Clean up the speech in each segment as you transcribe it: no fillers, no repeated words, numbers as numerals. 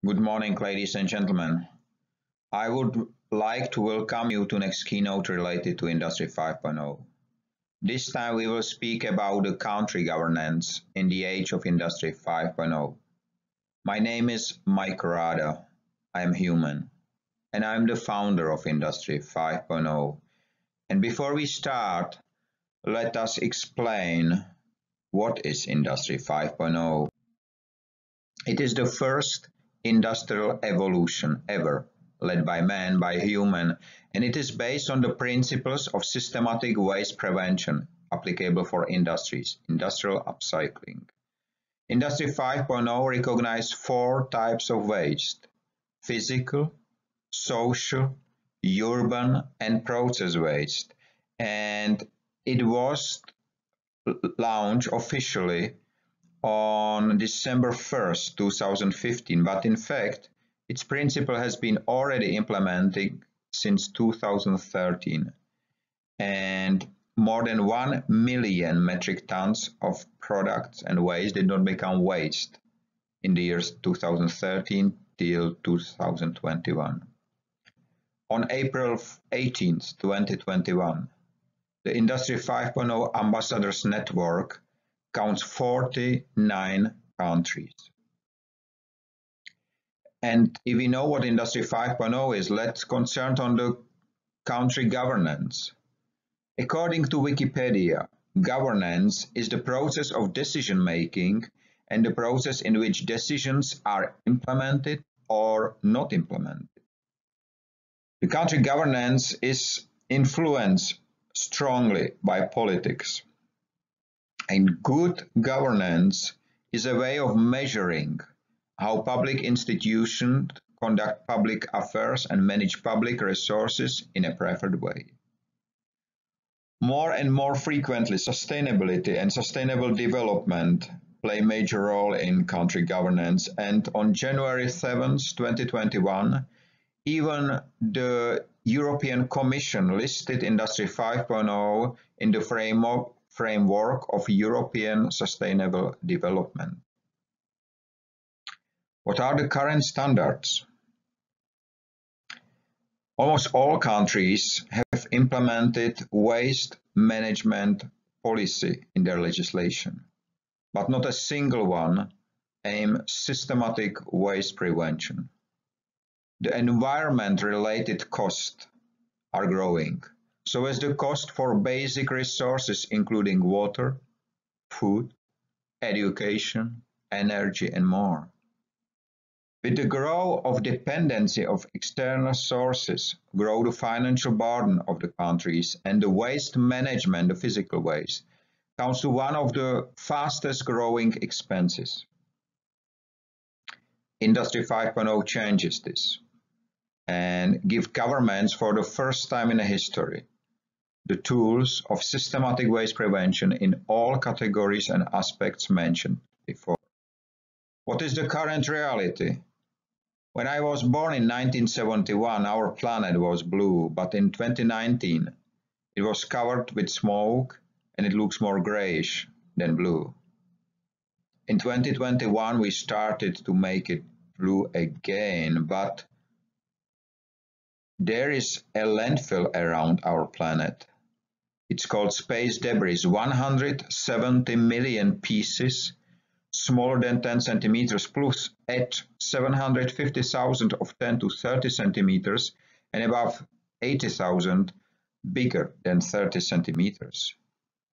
Good morning, ladies and gentlemen. I would like to welcome you to next keynote related to Industry 5.0. This time we will speak about the country governance in the age of Industry 5.0. My name is Mike Rada. I am human, and I am the founder of Industry 5.0. And before we start, let us explain what is Industry 5.0. It is the first industrial evolution ever, led by man, by human, and it is based on the principles of systematic waste prevention applicable for industries, industrial upcycling. Industry 5.0 recognized four types of waste: physical, social, urban, and process waste, and it was launched officially on December 1st, 2015, but in fact, its principle has been already implemented since 2013, and more than 1 million metric tons of products and waste did not become waste in the years 2013 till 2021. On April 18, 2021, the Industry 5.0 Ambassadors Network counts 49 countries. And if we know what Industry 5.0 is, let's concern on the country governance. According to Wikipedia, governance is the process of decision making and the process in which decisions are implemented or not implemented. The country governance is influenced strongly by politics. And good governance is a way of measuring how public institutions conduct public affairs and manage public resources in a preferred way. More and more frequently, sustainability and sustainable development play a major role in country governance, and on January 7, 2021, even the European Commission listed Industry 5.0 in the framework of European Sustainable Development. What are the current standards? Almost all countries have implemented waste management policy in their legislation, but not a single one aims systematic waste prevention. The environment-related costs are growing, so as the cost for basic resources including water, food, education, energy, and more. With the growth of dependency of external sources, grow the financial burden of the countries, and the waste management, the physical waste, comes to one of the fastest growing expenses. Industry 5.0 changes this and give governments for the first time in history the tools of systematic waste prevention in all categories and aspects mentioned before. What is the current reality? When I was born in 1971, our planet was blue, but in 2019, it was covered with smoke and it looks more grayish than blue. In 2021, we started to make it blue again, but there is a landfill around our planet. It's called space debris, 170 million pieces, smaller than 10 centimeters, plus at 750,000 of 10 to 30 centimeters, and above 80,000 bigger than 30 centimeters.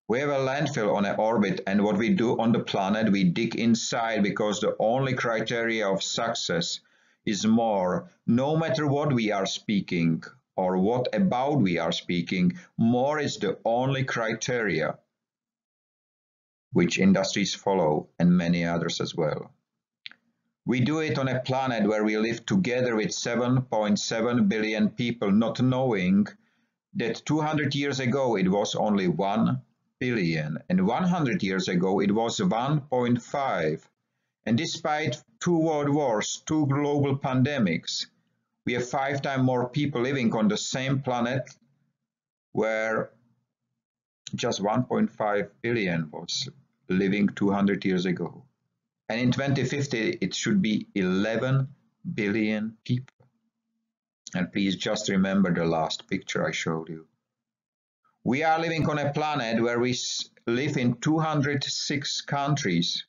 We have a landfill on an orbit, and what we do on the planet, we dig inside, because the only criteria of success is more. No matter what we are speaking or what about we are speaking, more is the only criteria which industries follow, and many others as well. We do it on a planet where we live together with 7.7 billion people, not knowing that 200 years ago it was only 1 billion, and 100 years ago it was 1.5. And despite 2 world wars, 2 global pandemics, we have 5 times more people living on the same planet where just 1.5 billion was living 200 years ago. And in 2050, it should be 11 billion people. And please just remember the last picture I showed you. We are living on a planet where we live in 206 countries,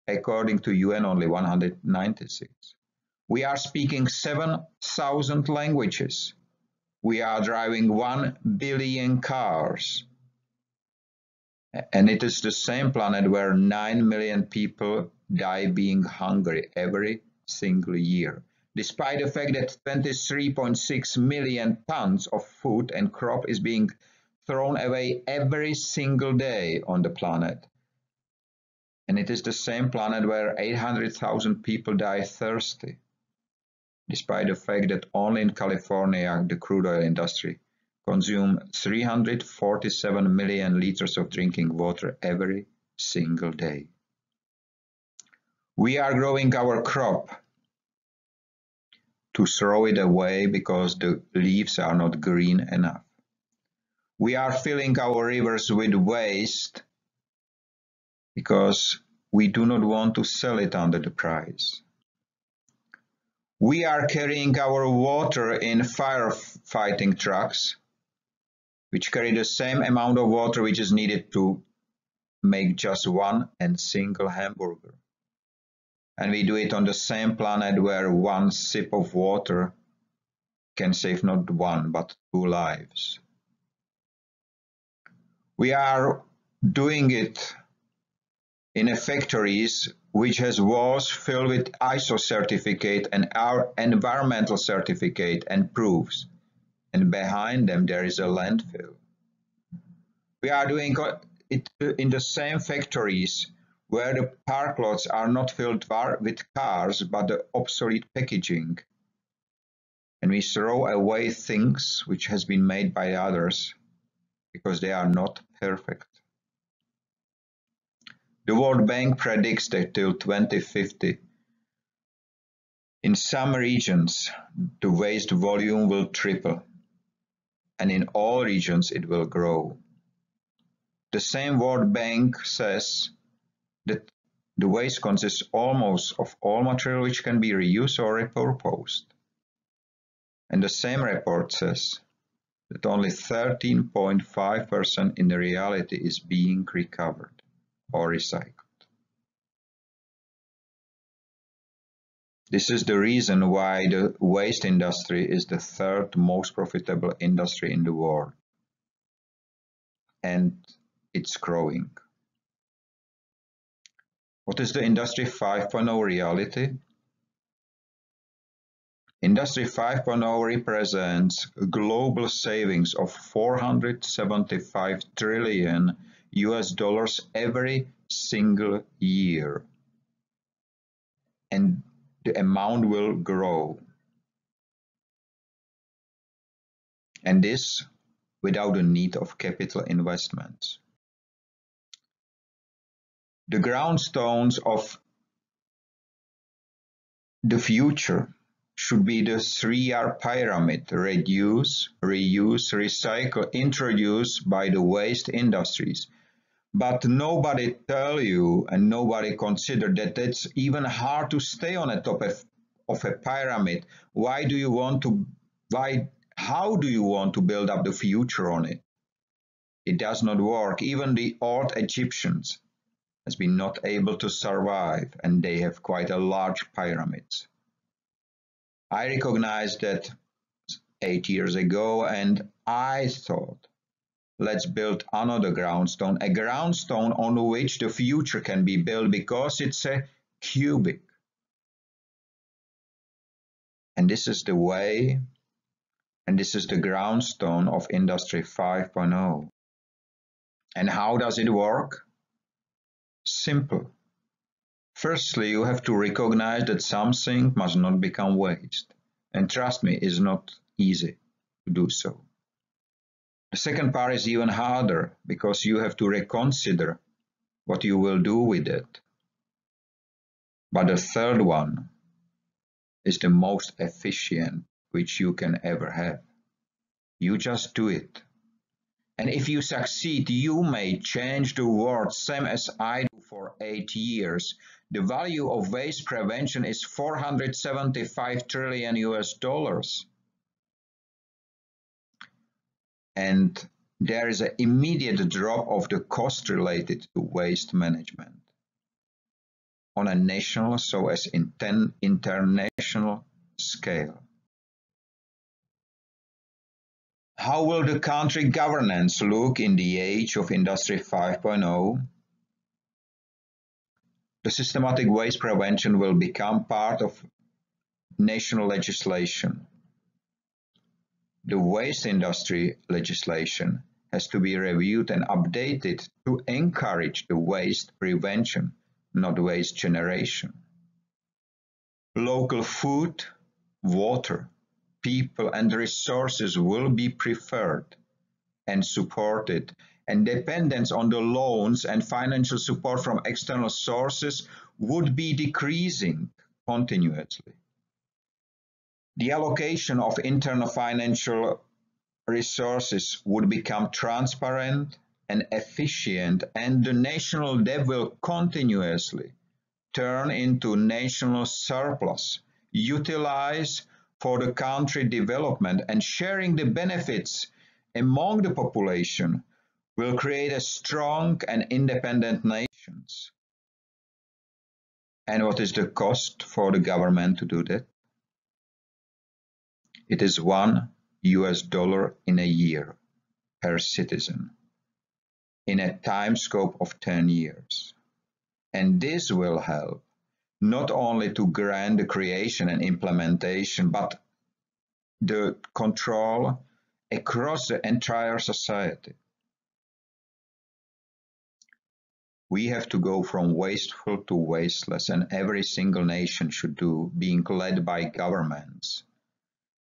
according to UN only 196. We are speaking 7,000 languages. We are driving 1 billion cars. And it is the same planet where 9 million people die being hungry every single year, despite the fact that 23.6 million tons of food and crop is being thrown away every single day on the planet. And it is the same planet where 800,000 people die thirsty, despite the fact that only in California the crude oil industry consumes 347 million liters of drinking water every single day. We are growing our crop to throw it away because the leaves are not green enough. We are filling our rivers with waste because we do not want to sell it under the price. We are carrying our water in firefighting trucks, which carry the same amount of water which is needed to make just one and single hamburger. And we do it on the same planet where one sip of water can save not one but 2 lives. We are doing it in factories which has walls filled with ISO certificate and our environmental certificate and proofs, and behind them there is a landfill. We are doing it in the same factories where the park lots are not filled with cars but the obsolete packaging, and we throw away things which has been made by others because they are not perfect. The World Bank predicts that till 2050, in some regions, the waste volume will triple, and in all regions it will grow. The same World Bank says that the waste consists almost of all material which can be reused or repurposed. And the same report says that only 13.5% in the reality is being recovered or recycled. This is the reason why the waste industry is the third most profitable industry in the world. And it's growing. What is the Industry 5.0 reality? Industry 5.0 represents global savings of $475 trillion every single year. And the amount will grow. And this without the need of capital investments. The groundstones of the future should be the 3R pyramid: reduce, reuse, recycle, introduced by the waste industries. But nobody tell you and nobody consider that it's even hard to stay on the top of a pyramid. How do you want to build up the future on it? It does not work. Even the old Egyptians has been not able to survive, and they have quite a large pyramids. I recognized that 8 years ago, and I thought, let's build another groundstone, a groundstone on which the future can be built because it's a cubic. And this is the way, and this is the groundstone of Industry 5.0. And how does it work? Simple. Firstly, you have to recognize that something must not become waste. And trust me, it's not easy to do so. The second part is even harder because you have to reconsider what you will do with it. But the third one is the most efficient which you can ever have. You just do it. And if you succeed, you may change the world, same as I do for 8 years, the value of waste prevention is 475 trillion US dollars. And there is an immediate drop of the cost related to waste management on a national as well as international scale. How will the country governance look in the age of Industry 5.0? The systematic waste prevention will become part of national legislation. The waste industry legislation has to be reviewed and updated to encourage the waste prevention, not waste generation. Local food, water, people and resources will be preferred and supported, and dependence on the loans and financial support from external sources would be decreasing continuously. The allocation of internal financial resources would become transparent and efficient, and the national debt will continuously turn into national surplus, utilized for the country development, and sharing the benefits among the population will create a strong and independent nations. And what is the cost for the government to do that? It is $1 in a year per citizen in a time scope of 10 years. And this will help not only to grant the creation and implementation, but the control across the entire society. We have to go from wasteful to wasteless, and every single nation should do, being led by governments.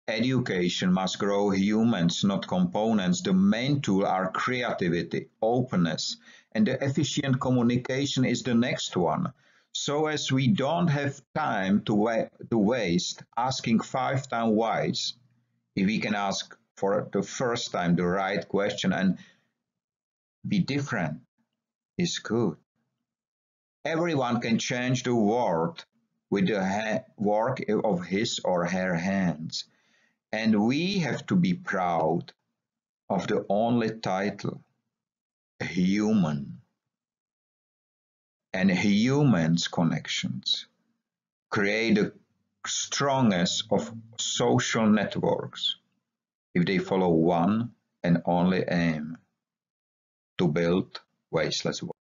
Education must grow humans, not components. The main tool are creativity, openness, and the efficient communication is the next one. So as we don't have time to waste asking 5 times why, if we can ask for the first time the right question and be different, is good. Everyone can change the world with the work of his or her hands. And we have to be proud of the only title, human. And humans' connections create the strongest of social networks if they follow one and only aim: to build wasteless world.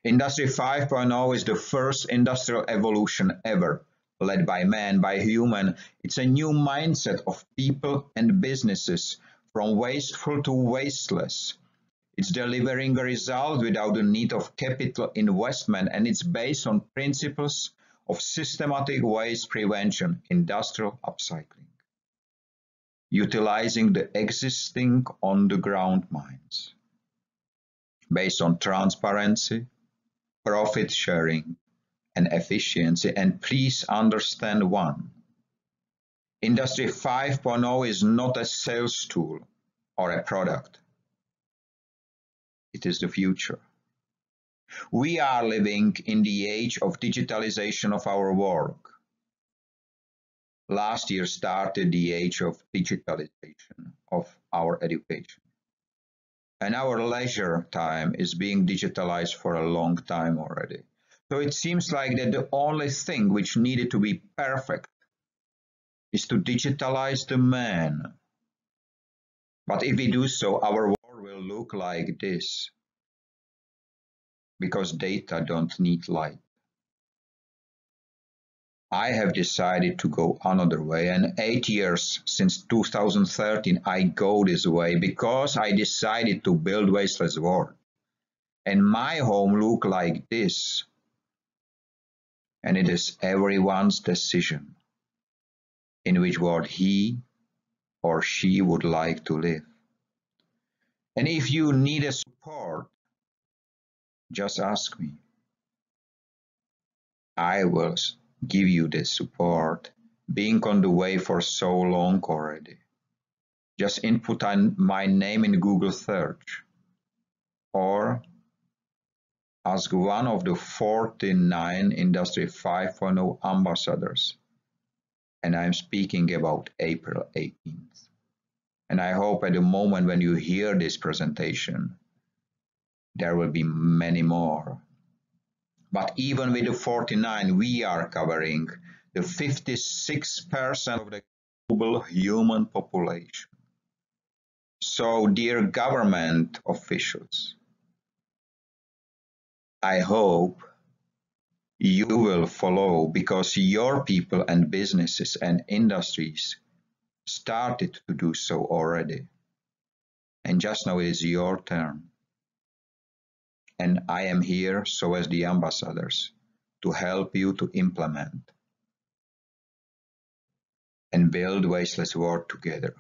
Industry 5.0 is the first industrial evolution ever, led by man, by human. It's a new mindset of people and businesses, from wasteful to wasteless. It's delivering a result without the need of capital investment, and it's based on principles of systematic waste prevention, industrial upcycling, utilizing the existing on-the-ground mines, based on transparency, profit sharing, and efficiency. And please understand one: Industry 5.0 is not a sales tool or a product. It is the future. We are living in the age of digitalization of our work. Last year started the age of digitalization of our education. And our leisure time is being digitalized for a long time already. So it seems like that the only thing which needed to be perfect is to digitalize the man. But if we do so, our world will look like this, because data don't need light. I have decided to go another way, and 8 years since 2013 I go this way, because I decided to build wasteless world. And my home look like this. And it is everyone's decision in which world he or she would like to live. And if you need a support, just ask me. I will give you this support, being on the way for so long already. Just input my name in Google search, or as one of the 49 Industry 5.0 ambassadors, and I'm speaking about April 18th. And I hope at the moment when you hear this presentation, there will be many more. But even with the 49, we are covering the 56% of the global human population. So, dear government officials, I hope you will follow, because your people and businesses and industries started to do so already. And just now it is your turn. And I am here, so as the ambassadors, to help you to implement and build wasteless world together.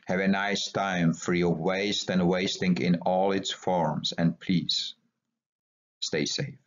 Have a nice time, free of waste and wasting in all its forms, and please stay safe.